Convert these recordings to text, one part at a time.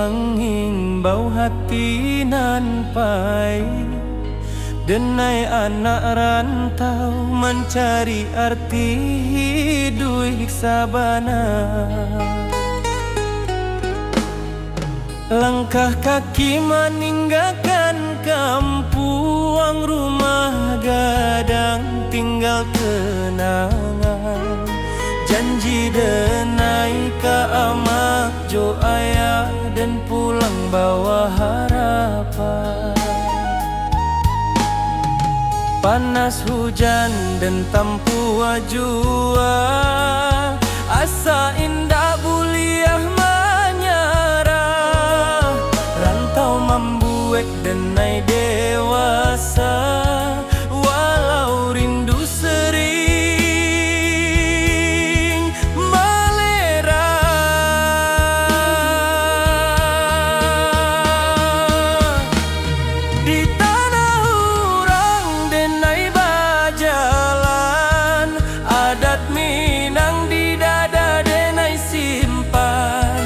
menging bau hati nan pai. Denai anak rantau mencari arti hidup sabana. Langkah kaki meninggalkan kampung, rumah gadang tinggal kenangan. Janji denai ke amak jo ayah dan pulang bawa harapan. Panas hujan dan tampu jua, asa indah buliah menyerah. Rantau membuat denai dewasa, walau rindu sering melera. Di tanah urang denai bajalan, adat Minang di dada denai simpan.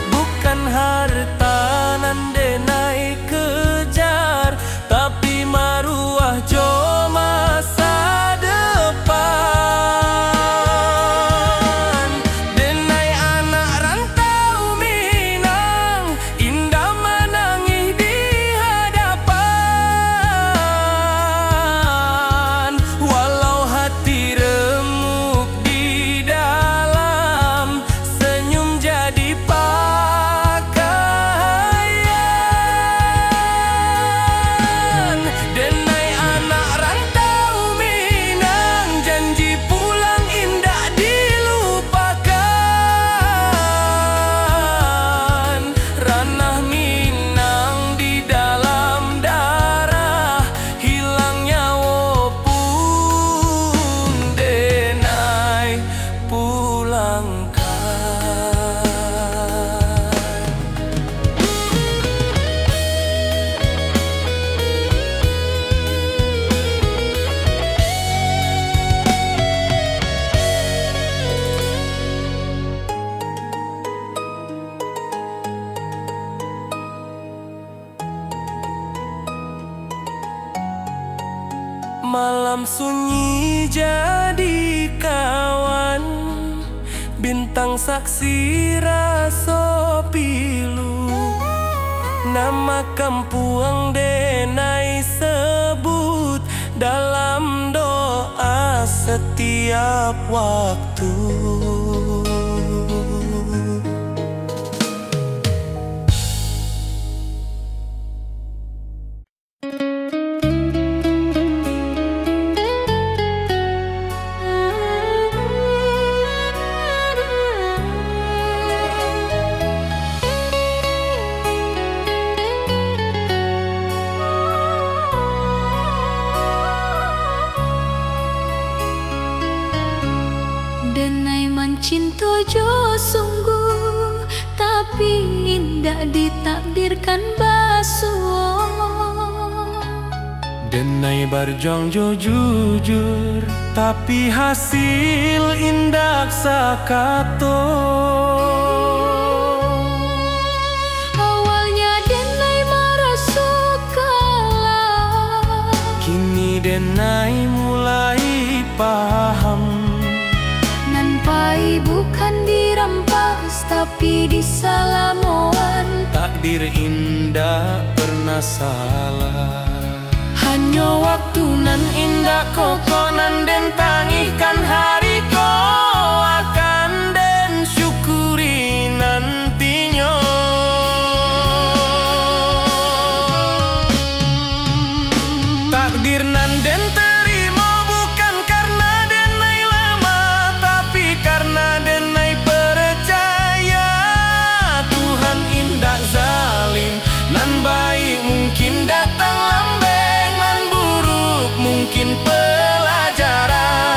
Bukan harta nan denai kejar, tapi maruah jo masa depan. Denai anak rantau Minang, indah menangis di hadapan. Walau hati remuk di dalam, senyum jadi pakaian. Denai anak rantau Minang, janji pulang indah dilupakan. Ranah Minang di dalam darah, hilang nyawa pun denai pulangkan. Malam sunyi jadi kawan, bintang saksi raso pilu. Nama kampung denai sebut dalam doa setiap waktu. Denai mencinta jo sungguh, tapi indah ditakdirkan basuh. Denai berjuang jo jujur, tapi hasil indah sakato. Awalnya denai merasa kalah, Kini denai mulai paham. Nampai bukan dirampas tapi disalamoan. Takdir indah pernah salah. Hanya waktu nan indah kokonan den tangihkan hari ko akan den syukuri nantinya. Takdir nan den terima bukan karena denai lemah, tapi karena denai percaya Tuhan indah zalim. Nan baik mungkin datang lambe, mungkin pelajaran.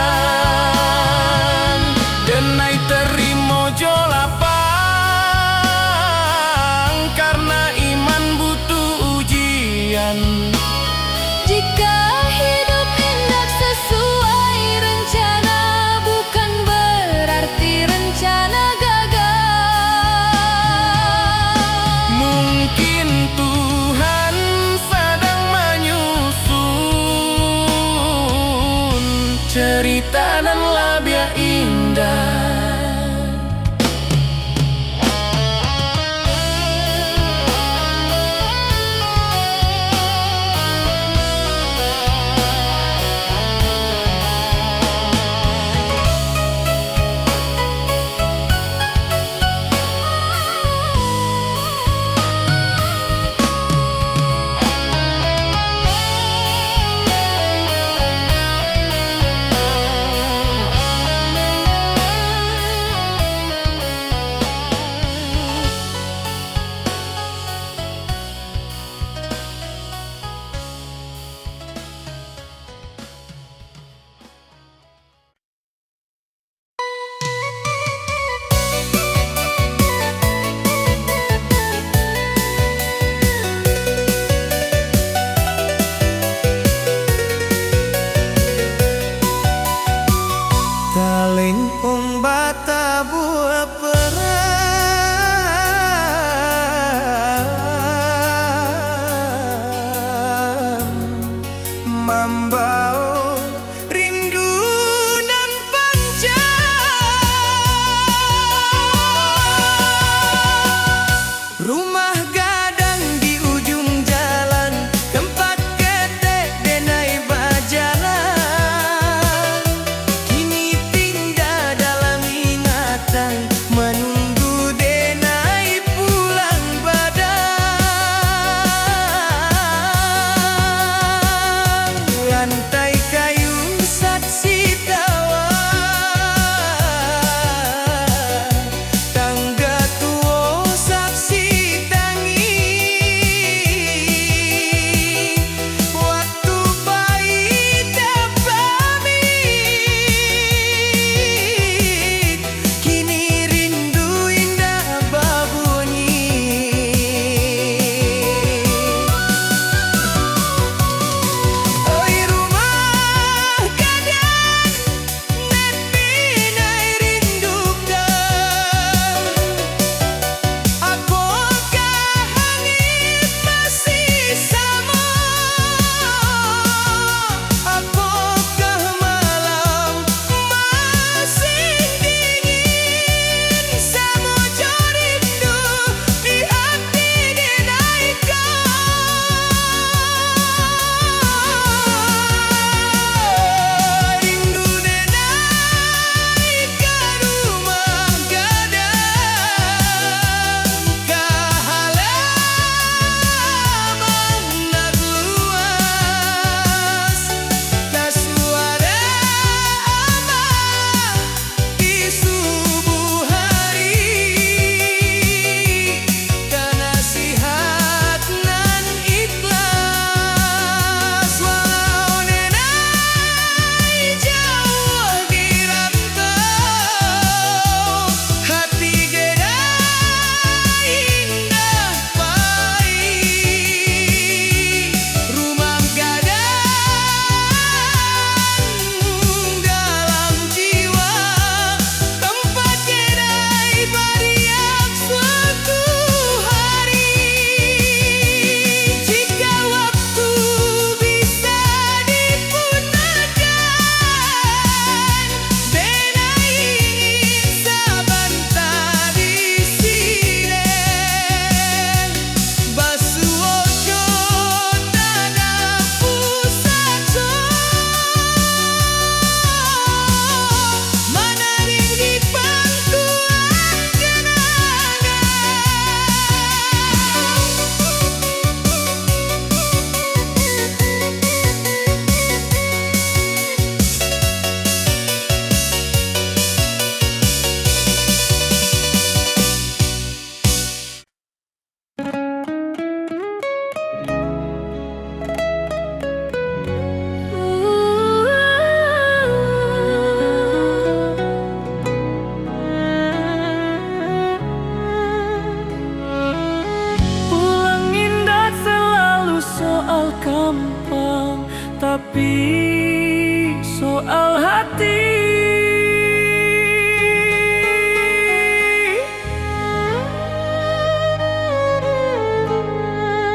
tapi soal hati.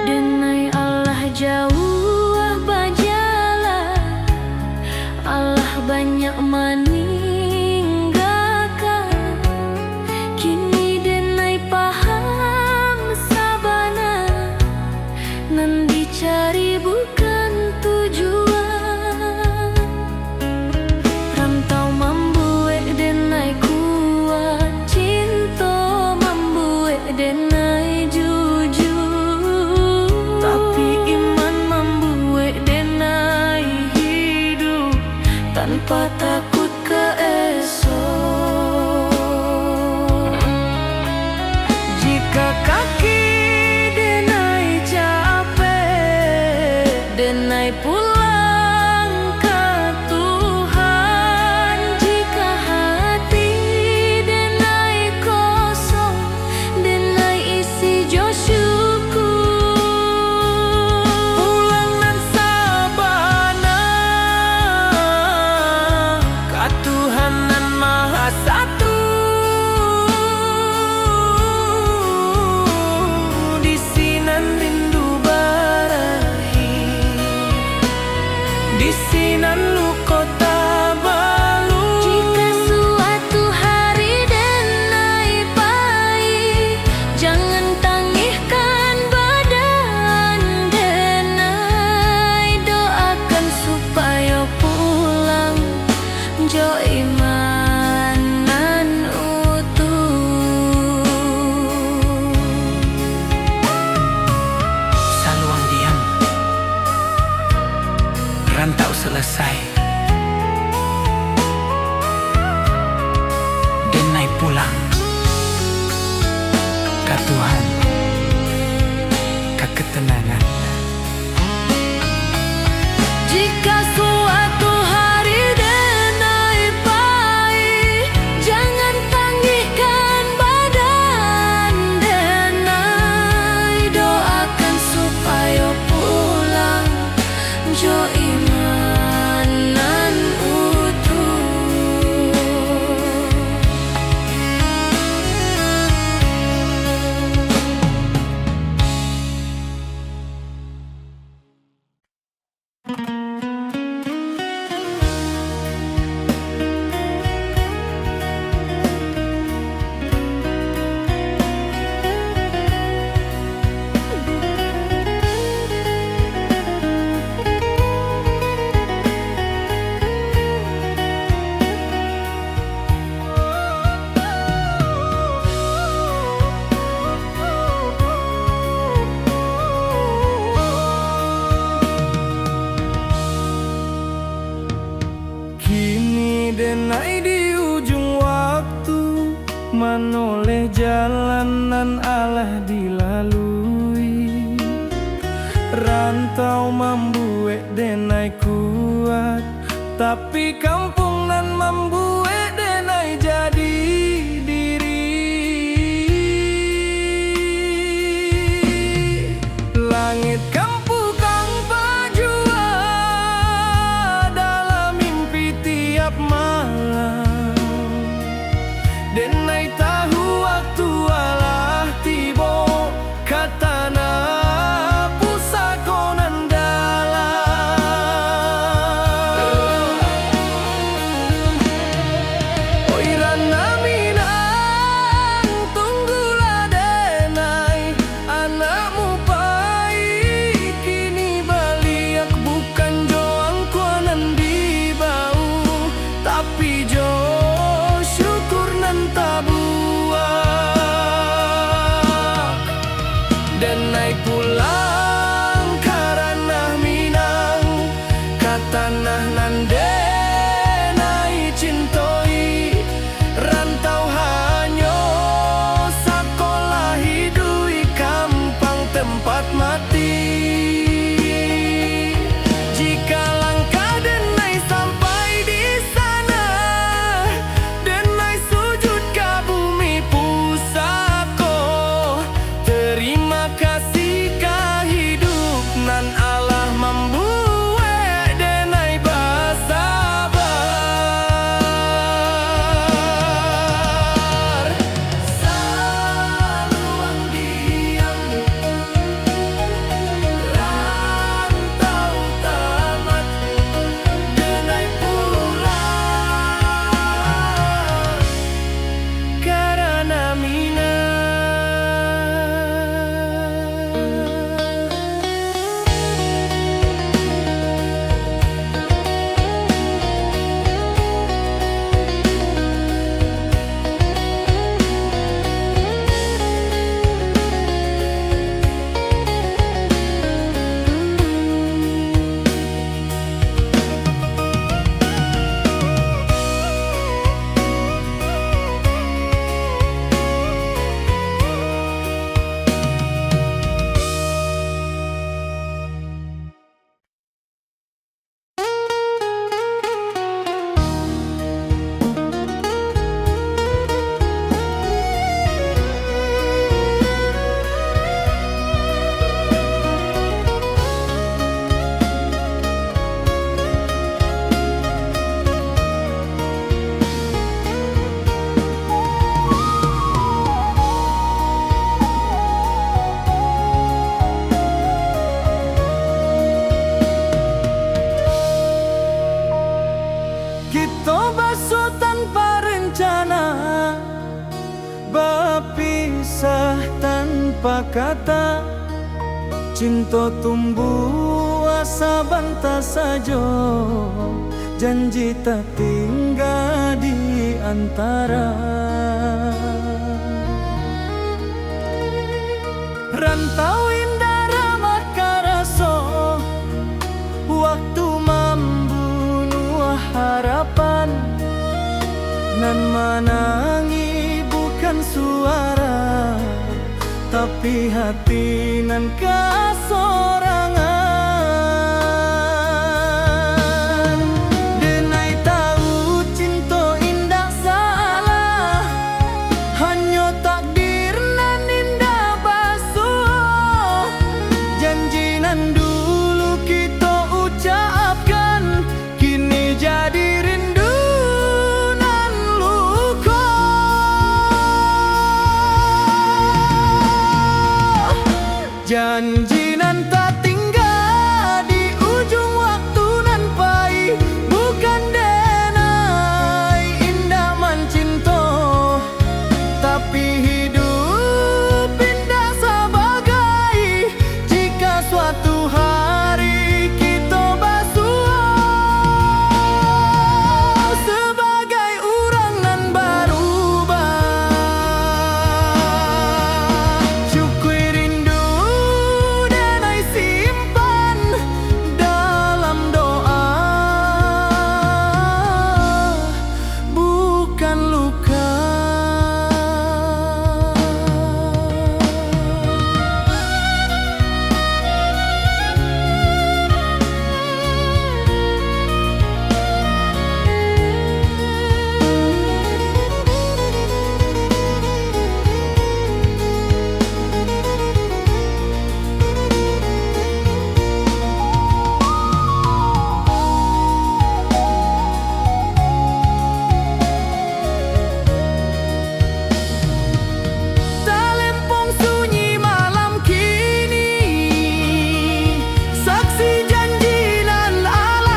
Denai Allah jauh bajala, Allah banyak meninggalkan. Kini denai paham sabana, nan dicari bukan tujuan. Rantau membuat denai kuat, cinta membuat denai jujur. Tapi iman membuat denai hidup tanpa takut ke esok. Jika kaki denai capek, Denai pulang ke Tuhan. Jika hati denai kosong, denai isi jo syukur. pulang nan sabana ka Tuhan nan Maha Satu. Di sinan rindu barahi, di sinan luko tabalu. Jika suatu hari denai pahit, jangan tangihkan badan denai. Doakan supaya pulang jo imanan utuh. Saluang diam, rantau selesai, denai pulang ka Tuhan, ka ketenangan. Jika suatu hari denai pahit, jangan tangihkan badan denai. Doakan supaya pulang jo imanan utuh. Kini denai di ujung waktu, menoleh jalanan Allah dilalui. Rantau membuat denai kuat, tapi kampung nan membuat denai jadi diri. Langit kampu kang pajua dalam mimpi tiap malam. Denai tahu waktu Allah tibo, katana pusakonan dalam. Oi rana minang, tunggulah denai, anakmu pai kini baliak bukan joang kuanan di bau, tapi jo syukur nan tabuak. Denai pulang karena minang, katanah nan denai cintoi. Rantau hanyo sakolah hidui kampang tempat mati. Jika langkah denai sampai di sana, denai sujud ke bumi pusako. Terima kasih ka hidup nan Allah membuat kata cinta tumbuh asa banta sajo, janji tak tinggal di antara. Rantau indah ramah karaso, waktu membunuh harapan. Nan menangi bukan suara, tapi hati nan kasorangan. Denai tahu cinta indah salah, hanya takdir nan indah basuh. Janji nan dulu kita ucapkan, kini jadi rindu nan luka. Janji nan tak tinggal di ujung waktu nan pahit, bukan denai indah mencinta, tapi hidup indah sebagai jika suatu hari kita basuh sebagai orang nan berubah. Syukur rindu denai simpan dalam doa, bukan luka. Talempong sunyi malam kini, saksi janji nan Allah.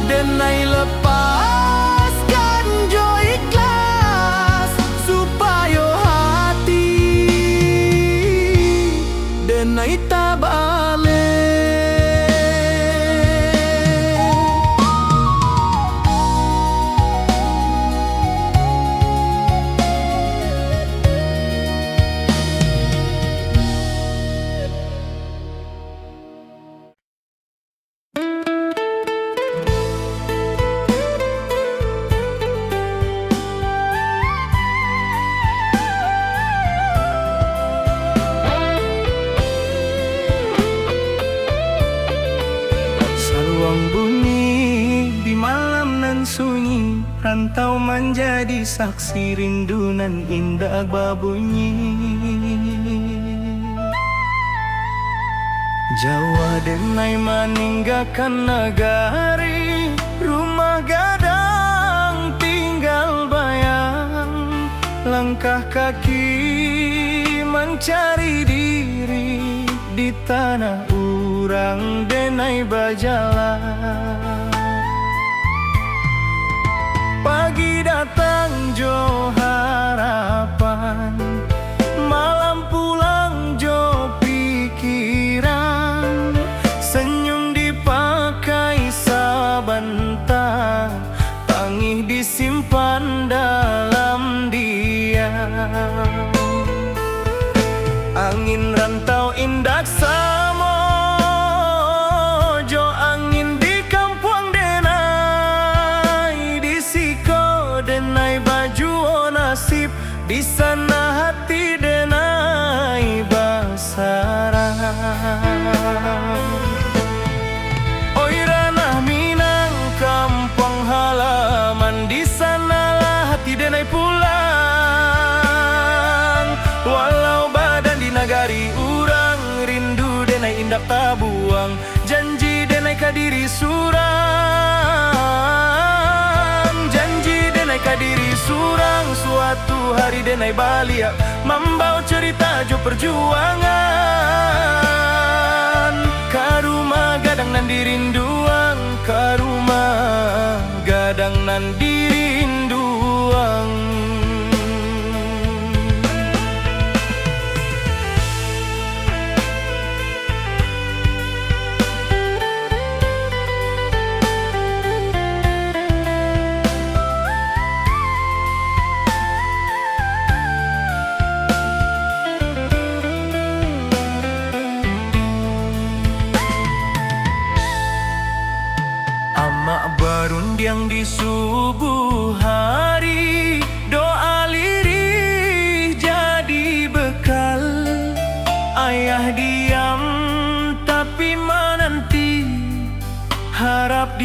Denai lepaskan jo ikhlas, supaya hati denai tak balik. Saluang bunyi di malam nan sunyi, rantau menjadi saksi rindu nan indah babunyi. Jawa denai meninggalkan negari, rumah gadang tinggal bayang. Langkah kaki mencari diri di tanah urang denai berjalan. Pagi datang jo harapan, malam pulang jo pikiran. Senyum dipakai sabanta, tangih disimpan dalam diam. Angin rantau indah samo, jo angin di kampung denai, di siko denai baju nasib, di sana hati denai basarang. Oi ranah Minang kampung halaman, di sanalah hati denai pulang. Walau badan di nagari urang, rindu denai indak tabuang. Janji denai kadiri surang, janji denai kadiri surang. Suatu hari denai balia, membawa cerita jo perjuangan. Karuma gadang nan dirinduang, karuma gadang nan dirinduang.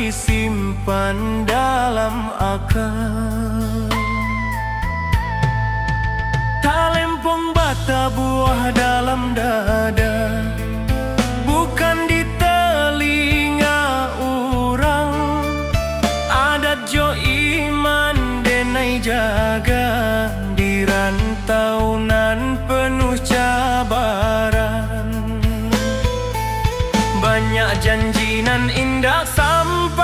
disimpan dalam akal. Talempong bata buah dalam dada, bukan di telinga orang. Adat jo iman denai jaga, di rantau nan penuh cabaran. Banyak janji nan indah sampai,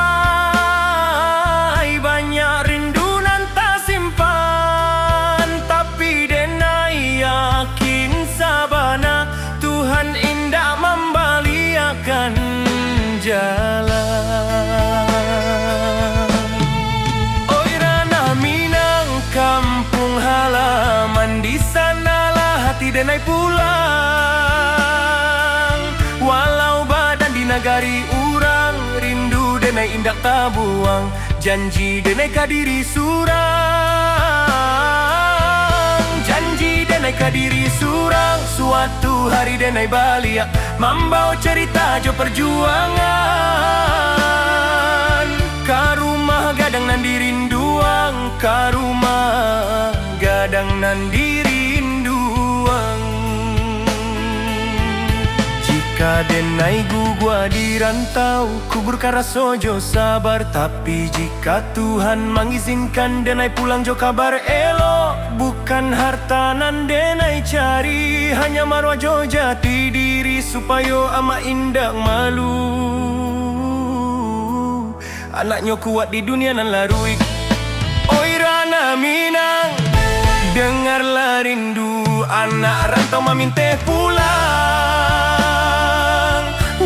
banyak rindu nan tak simpan. Tapi denai yakin sabana, Tuhan indah membaliakan jalan. Oi ranah Minang, kampung halaman, di sanalah hati denai pulang. Walau badan di nagari urang, rindu denai indak tabuang. Janji denai kadiri surang, janji denai kadiri surang. Suatu hari denai balia, membawa cerita jo perjuangan. Ka rumah gadang nan dirinduang, ka rumah gadang nan dirinduang. Jika denai gugua di rantau, kubur karaso jo sabar. Tapi jika Tuhan mengizinkan denai pulang jo kabar elo, bukan harta nan denai cari, hanya marwah jo jati diri, supaya ama indak malu. Anaknya kuat di dunia nan larui. Oi ranah Minang, dengarlah rindu anak rantau maminteh pulang.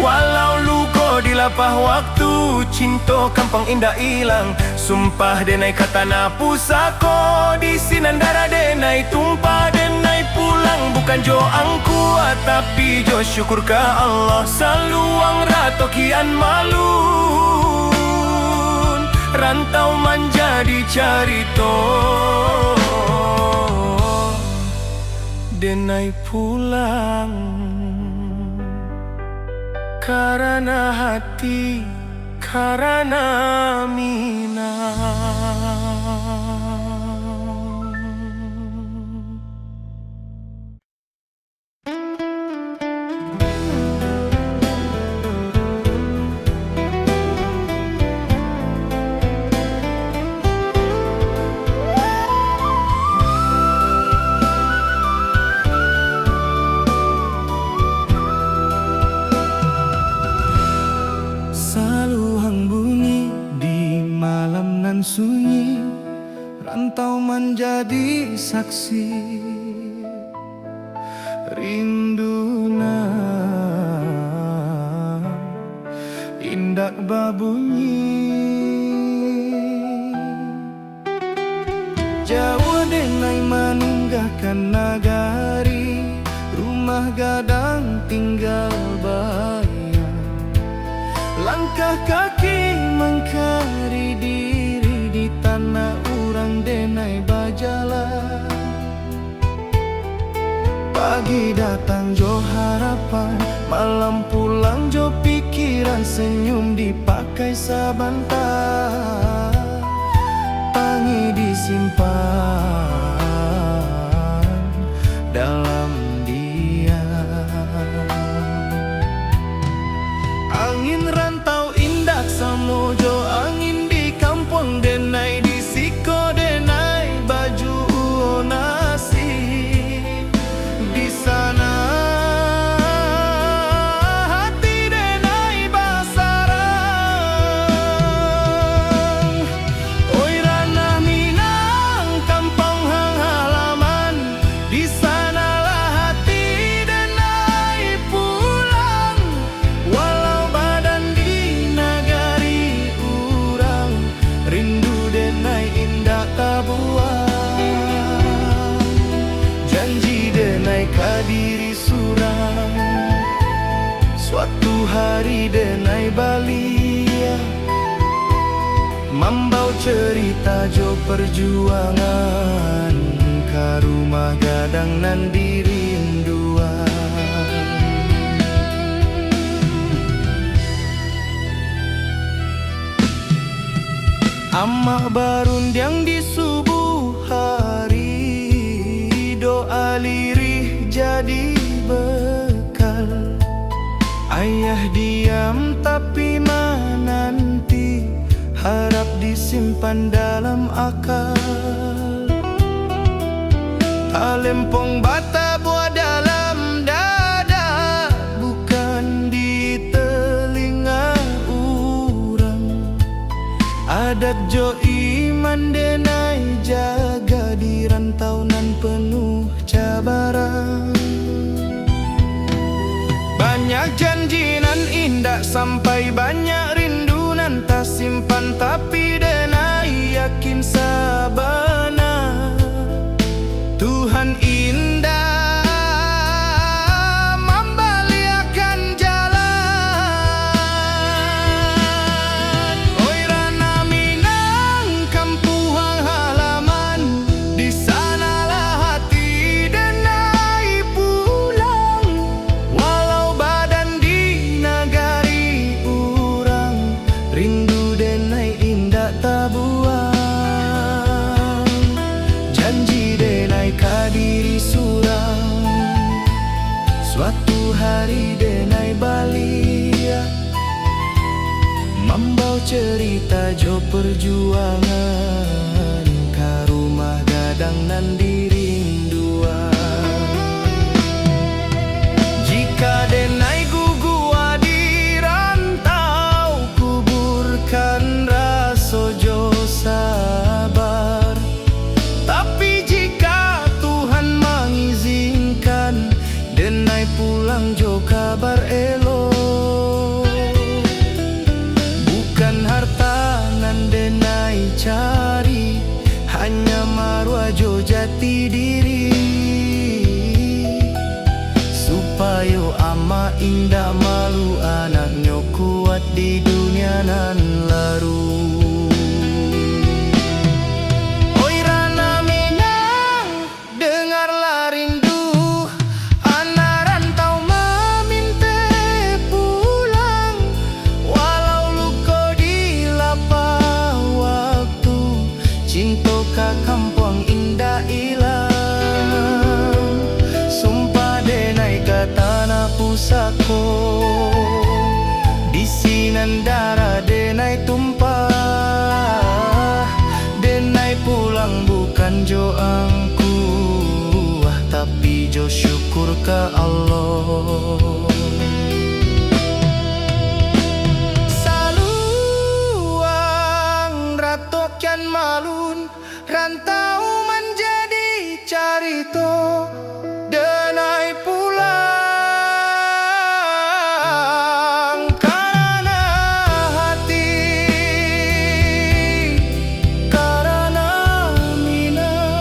Walau luko di lapah waktu, cinta kampung indah hilang. Sumpah denai kata na pusako, di sinan darah denai tumpah. Denai pulang bukan jo angkuat, tapi jo syukur ke Allah. Saluang rato kian malun, rantau menjadi carito. Denai pulang karena hati, karena Minang. Sunyi, rantau menjadi saksi. Rinduna indak babunyi, Jawa denai meninggalkan nagari, rumah gadang tinggal bayang. Langkah kaki mengkari diri di tanah urang denai bajalan. Pagi datang jo harapan, malam pulang jo pikiran. Senyum dipakai sabantar, tangi disimpan dalam diam. Angin rantau indak samojo, angin di kampung denai di siko denai baju nasi. Di sana hati denai basarang. Oi ranah Minang, kampung hang halaman, di sanalah hati denai pulang. Walau badan di nagari urang, rindu denai indah tabuang. Janji denai kadiri surang, suatu hari denai balia, membawa cerita jo perjuangan. Ka rumah gadang nan dirinduan. Amah barundiang di subuh hari, doa lirih jadi bekal. Ayah diam tapi menanti, harap disimpan dalam akal. Talempong bata buat dalam dada, bukan di telinga urang. Adat jo iman denai jaga di rantau nan penuh cabaran. Banyak janji nan indah sampai banyak rindu nan tak simpan, tapi denai yakin sabana Tuhan indah membaliakan jalan. Oi Rana Minang kampung halaman, di sanalah hati denai pulang. Walau badan di nagari urang, rindu denai indah tabuang. Janji denai kadiri surang, suatu hari denai balia, membau cerita jo perjuangan, ka rumah gadang nan dirinduan. Jika denai gugua di rantau, kuburkan raso jo sabar. Tapi jika Tuhan mengizinkan, denai pulang jo kabar elok. Bukan harta nan denai cari, hanya marwah jo jati diri. Supaya ama indah malu anaknya kuat di dunia nan laru. Oi Rana Minang, dengarlah rindu, anak rantau meminta pulang. Walau luka di lapah waktu, cinta ka kampung indah ilang. Sumpah denai ka tanah pusako, di Sinandara denai tumpah. Denai pulang bukan jo angku, tapi jo syukur ke Allah. Saluang ratokian malun, rantau menjadi carito. Denai pulang karena hati, karena Minang.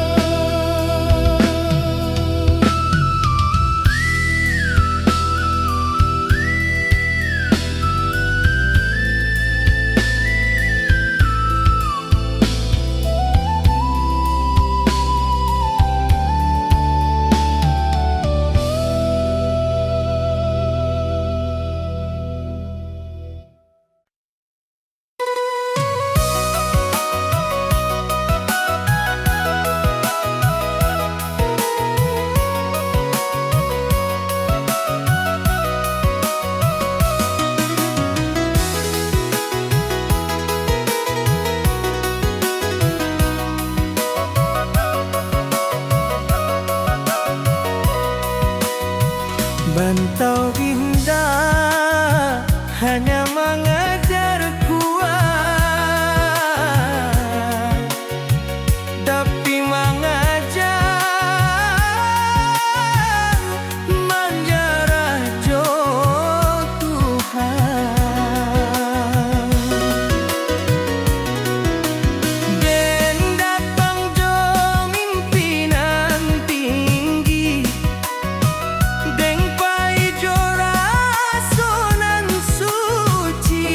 Bantau indah hanya mengejar kuat, tapi mengajar menjarah jo Tuhan. Den datang jo mimpinan tinggi, deng pai jo rasonan suci.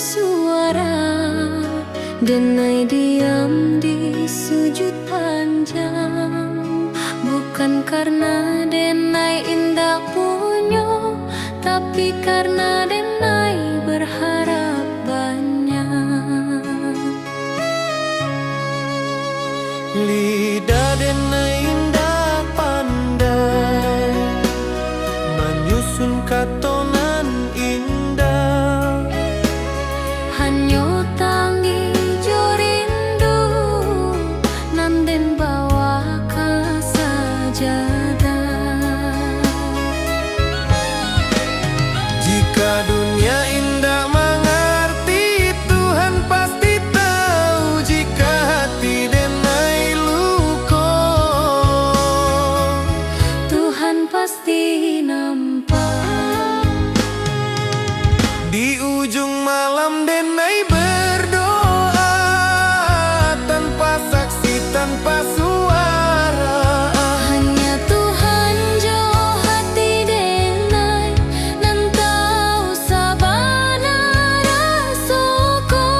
suara, denai diam di sujud panjang. Bukan karena denai indah punyo, tapi karena denai berharap banyak. Lidah denai indah pandai menyusun katonan indah. Hanyo tangi jo rindu, nanden bawa ka sajadah. Jika dunia indah mengerti, Tuhan pasti tahu. Jika hati denai luko, Tuhan pasti nampak. di ujung malam denai berdoa, tanpa saksi, tanpa suara. Hanya Tuhan jo hati denai, nan tahu sabana rasoko.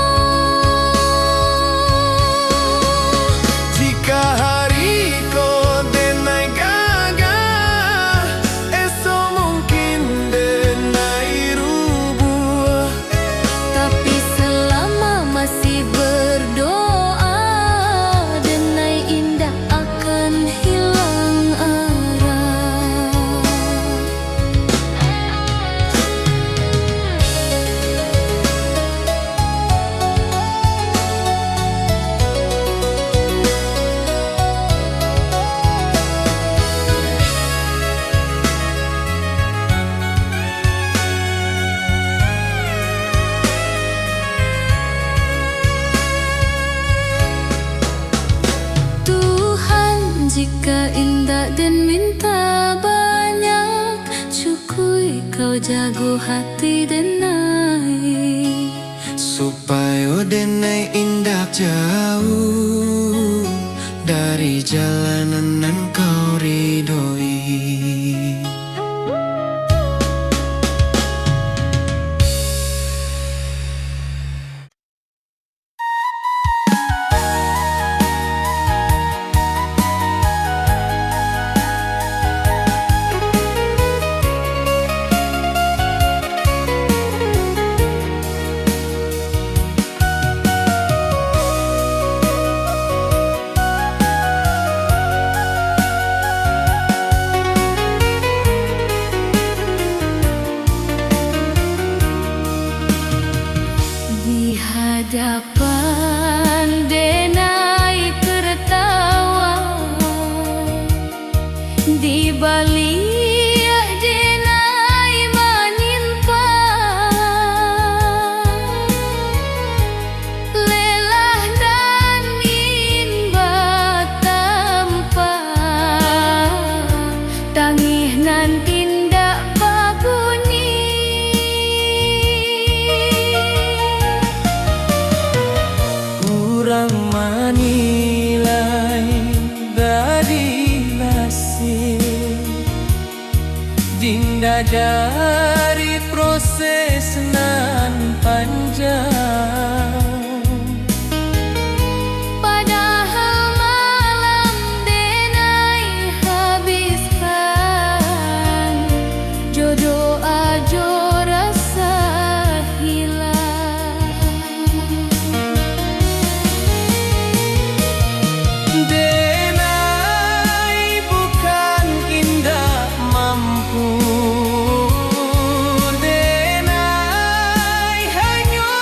Jika hari ko denai gagah, esok mungkin denai rubuh. Tapi selama masih berdoa, denai indah akan hilang arah. Tuhan, jika indah dan minta banyak, cukui kau jago hati denai. Supaya denai indah jauh dari jalanan nan kau ridhoi. Di hadapan denai tertawa, di balik denai menimpa. Lelah dan imba tanpa, tangih nan tindak babunyi. Kurang menilai dari nasib, dinda dari proses nan panjang. Padahal malam denai habiskan, jodoh ajo rasa hilang. Denai bukan indah mampu, denai hanya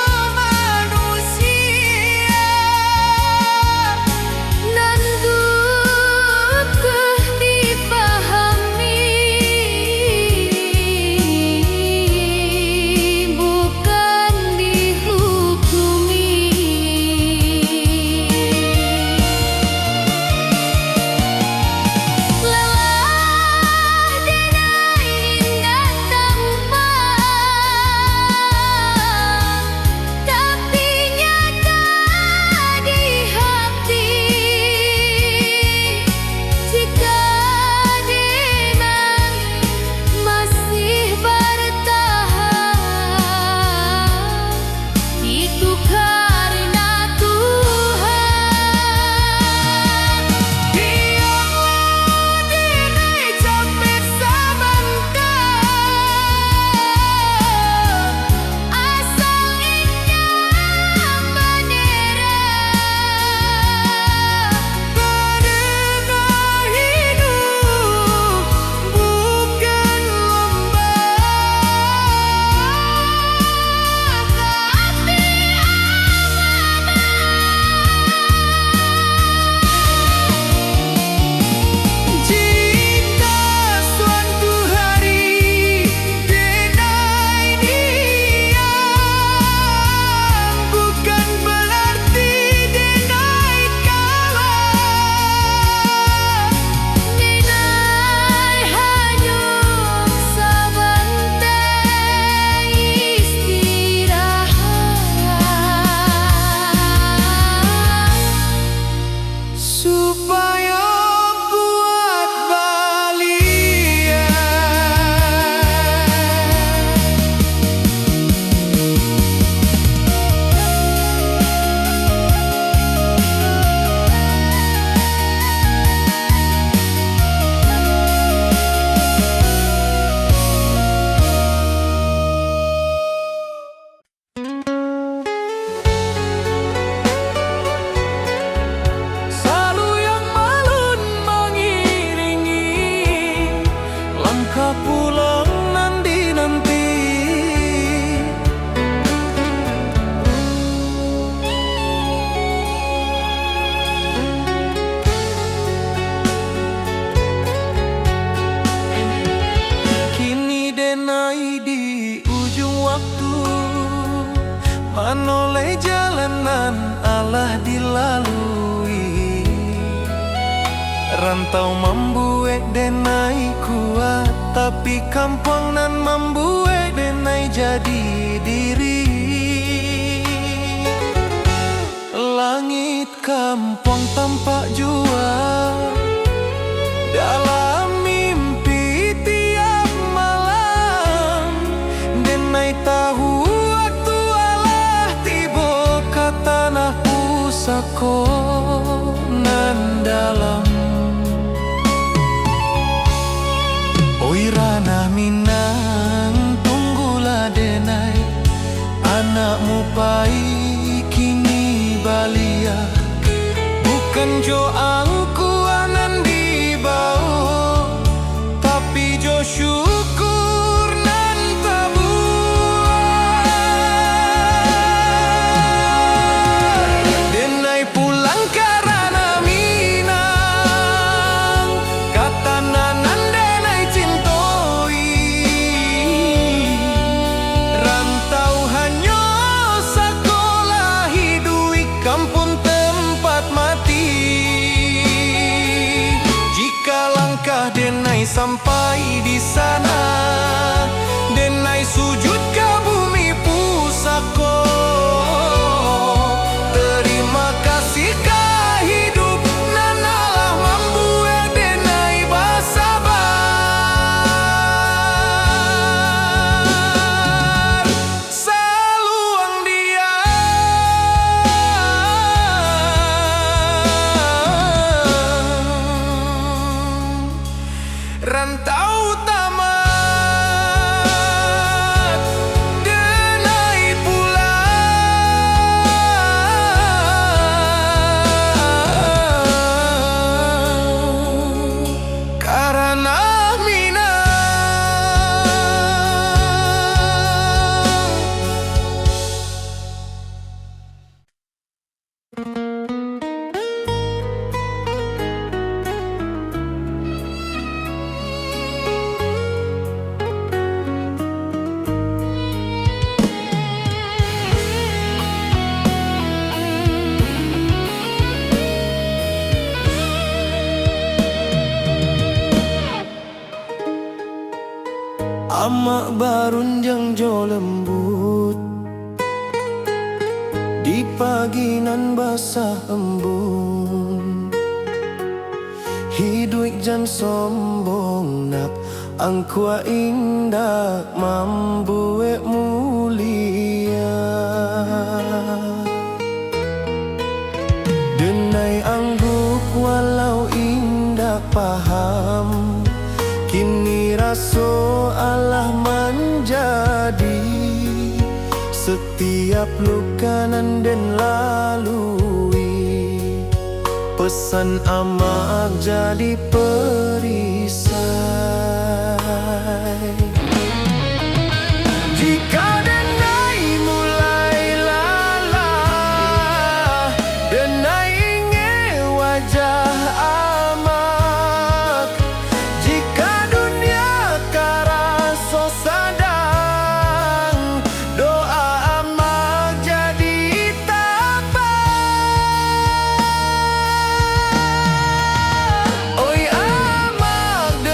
Bila pulang nanti-nanti. Kini denai di ujung waktu, manoleh jalanan Allah dilalui. Rantau membuat denai kuat, tapi kampung nan membuat denai jadi diri. Langit kampung tampak jua dalam mimpi tiap malam. Denai tahu waktu Allah tiba ke tanah pusako nan dalam. Oi ranah Minang, tunggulah denai, anakmu pai kini balia. Bukan jo angkuanan di bawah, tapi jo syukur nan tabuah. Denai pulang karena Minang, kata nanan denai cintoi. Rantau hanya sekolah hidui kampung tempat mati. Jika langkah denai sampai di sana, denai sujud ke bumi pusako. Terima kasih ke hidup nan Allah membuat denai bersabar. Seluang dia rantau tamat, denai pulang karena amak barun yang jo lembut, di pagi nan basah embun. Hidup jan sombong nak angkua indah membuat mulia. Denai angguk walau indah paham, kini raso Allah menjadi setiap luka nan den lalui. Pesan amak jadi perisai. Jika denai mulai lalah, denai ingin wajah amak. Jika dunia karaso sadang, doa amak jadi tapak. Oi amak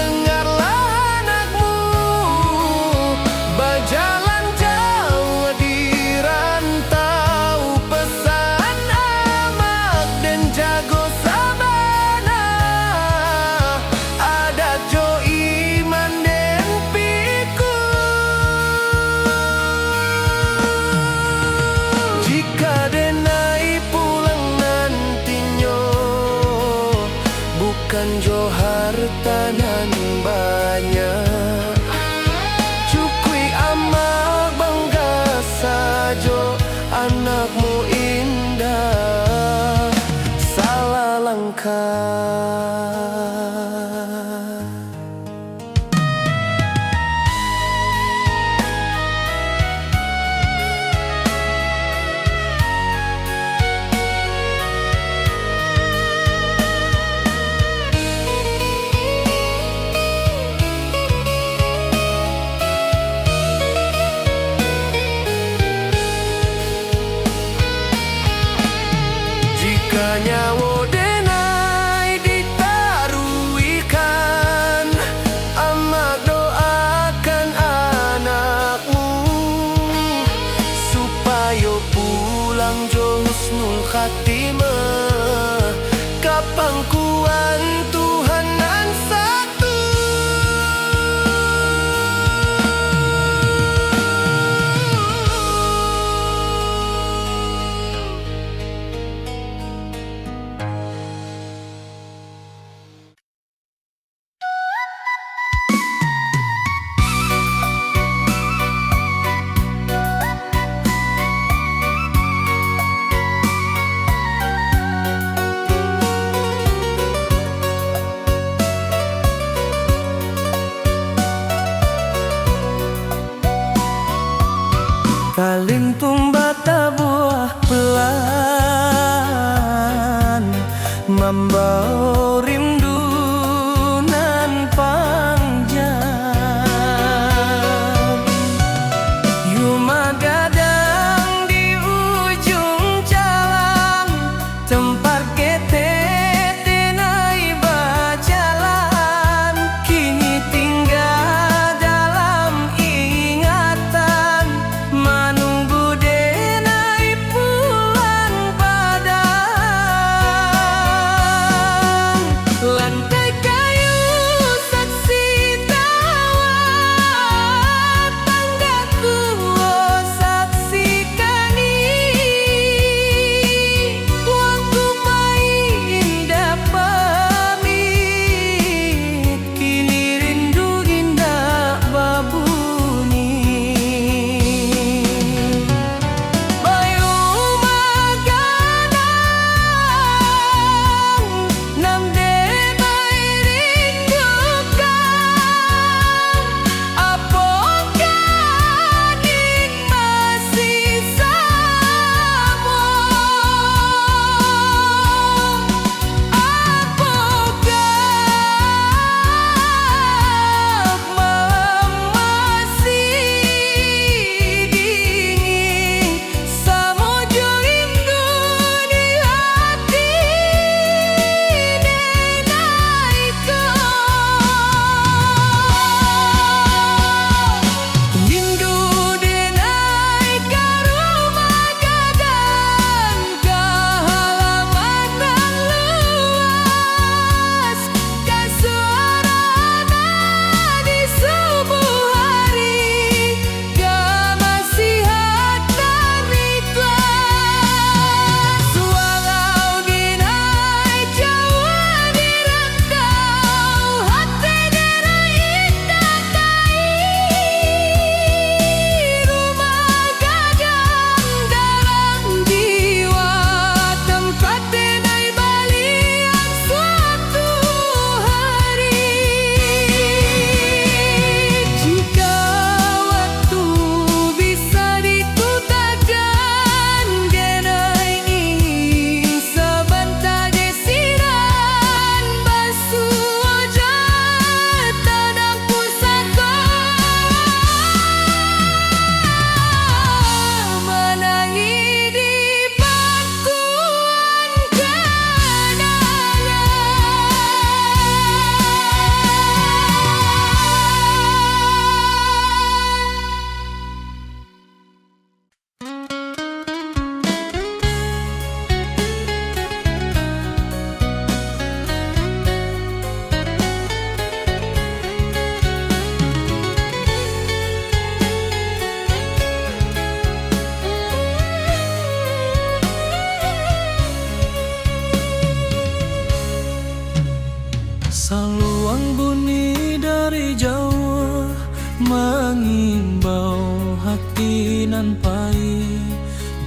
mengimbau hati nan pai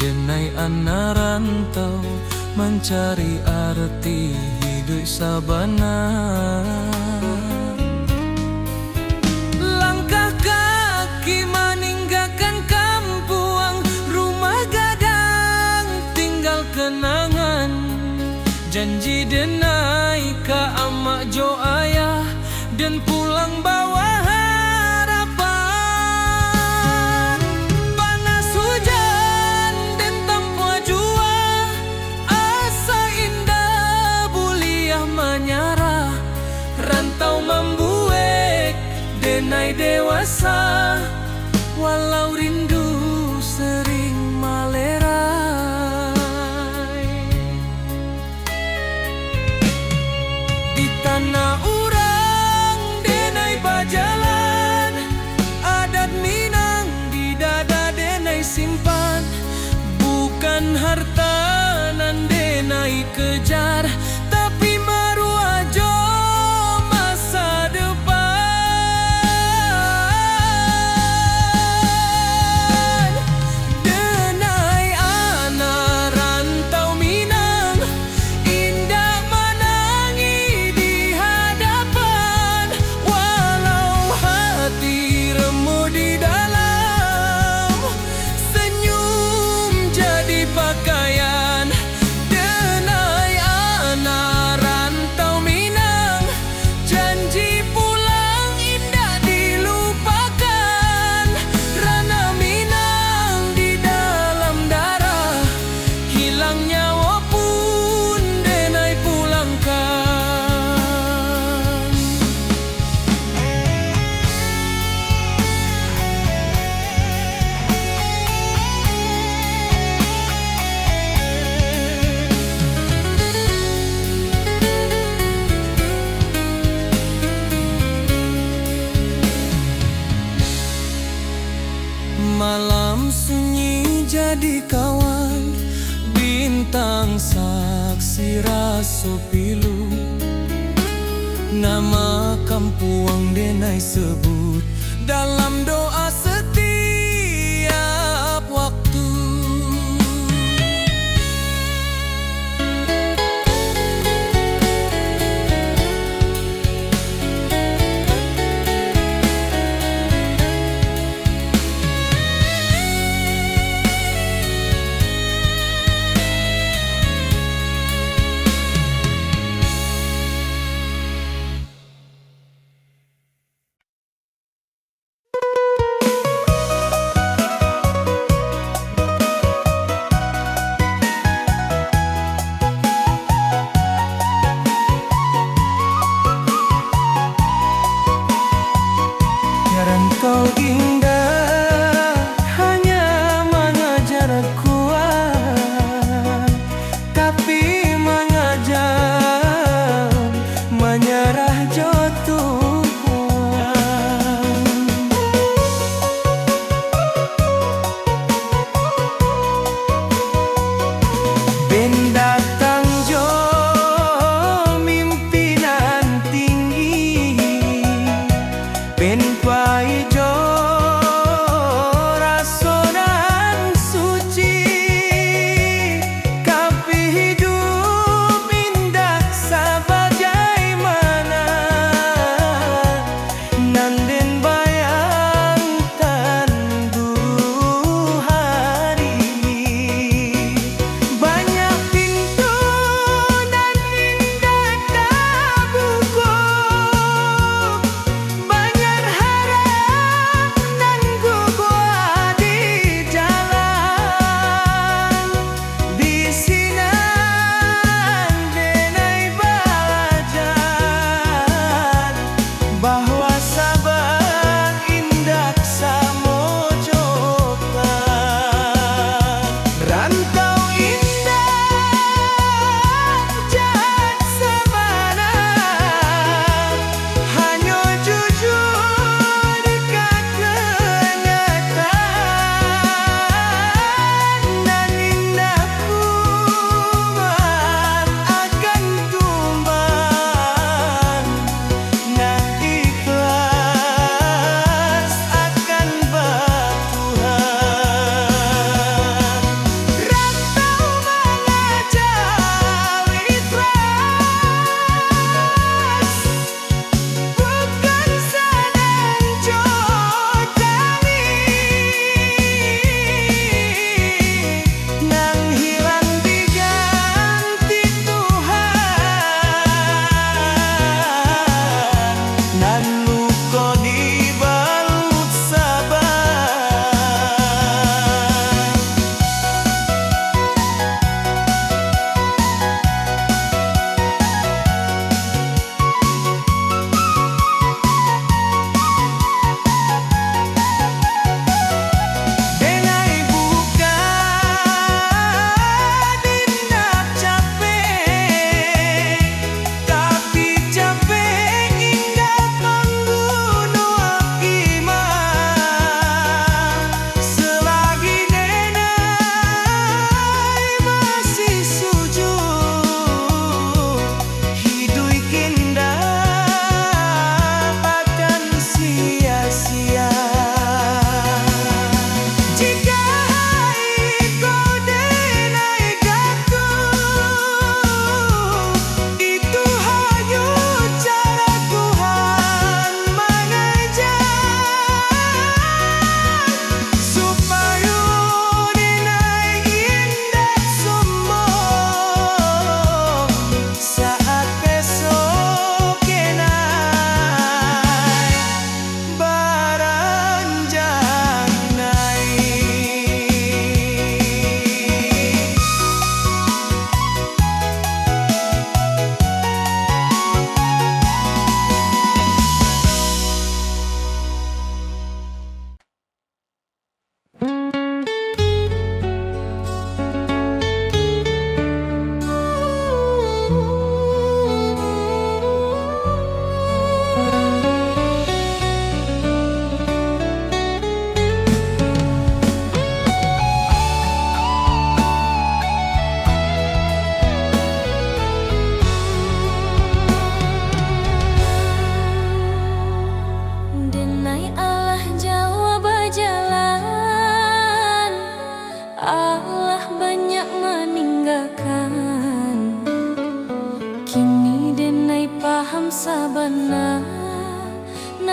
denai anak rantau mencari arti hidup sabana. Langkah kaki meninggalkan kampung, rumah gadang tinggal kenangan, janji denai ke amak jo ayah dan pulang bawa harapan. Panas hujan dan tanpa jua, asa indah buliah menyarah, rantau membuat denai dewasa, walau rindu sering malerai. Di tanah urang denai bajalan, adat Minang di dada denai simpan, bukan harta nan denai kejar, tapi maruah jo masa depan. Denai anak rantau Minang, indah menangi di hadapan, walau hati remuk di dalam, senyum jadi pakaian. Denai anak rantau Minang, janji pulang indah dilupakan, rana Minang di dalam darah, hilang nyawa pun denai pulangkan. Malam sunyi jadi kawan, bintang saksi raso pilu, nama kampuang denai sebut dalam doa setiap waktu.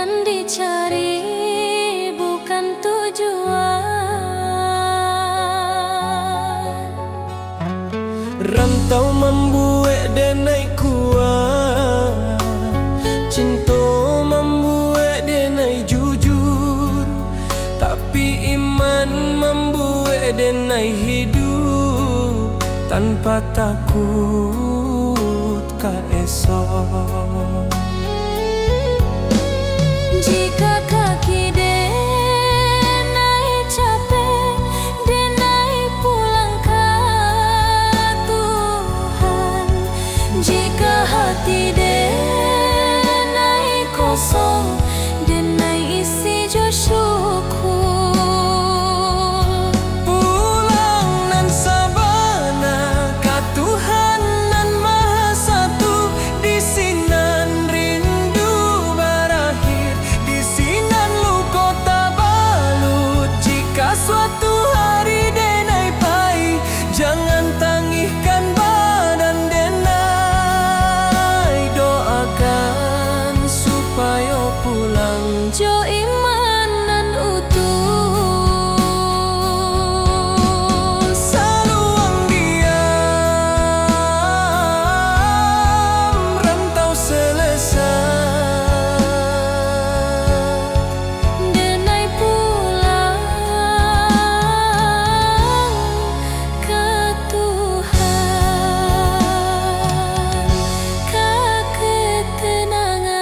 yang dicari bukan tujuan. Rantau membuat denai kuat, cinta membuat denai jujur, tapi iman membuat denai hidup tanpa takut ka esok. Jika kaki denai capek, denai pulang ke Tuhan. Jika hati denai kosong, denai isi jo syukur. Pulang nan sabana ka Tuhan nan Maha Satu, di sinan rindu berakhir, di sinan luka tabalut. Jika suatu hari denai pahit, jangan tangihkan badan denai, doakan supaya pulang Jo iman nan utuh. saluang diam, rantau selesai. Denai pulang ke Tuhan, ke ketenangan.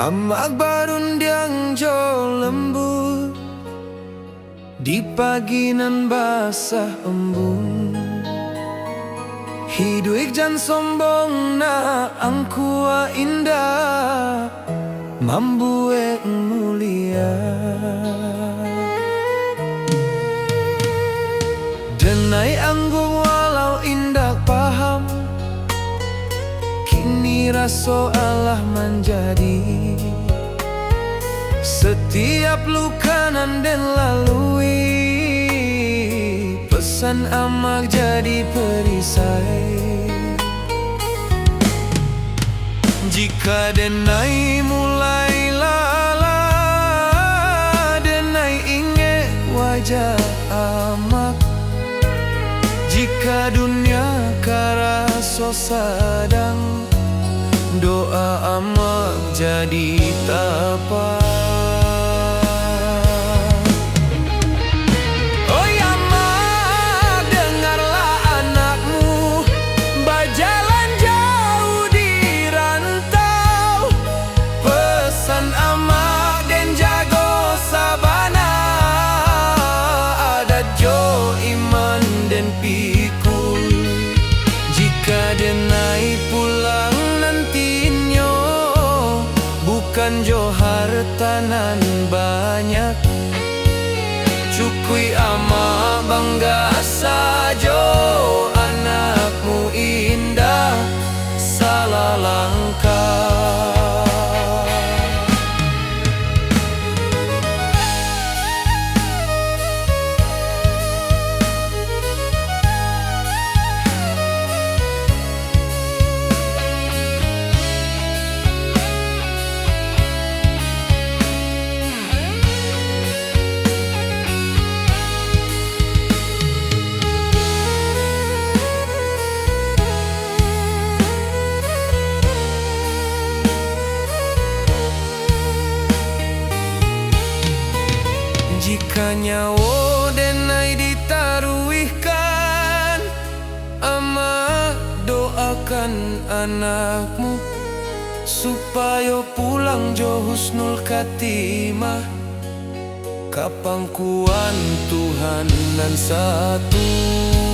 Amak barundiang jo lembut, di pagi nan basah embun. Hidup jan sombong na angkua indah, mambuek mulia. Denai anggung walau indah paham, kini raso Allah menjadi. Setiap luka nan den lalui, pesan amak jadi perisai. Jika denai mulai lala, denai ingat wajah amak. Jika dunia karaso sadang, doa amak jadi tapak. Oh ya mak, dengarlah anakmu berjalan jauh di rantau. Pesan amak dan jago sabana, adat jo iman dan pikul. Jika denai pulang nantinya, bukan jo hartanan banyak, cukui ama bangga sajo. Anakmu indah salah langkah. anakmu supaya pulang jo husnul khatimah. Kapangkuan Tuhan nan satu.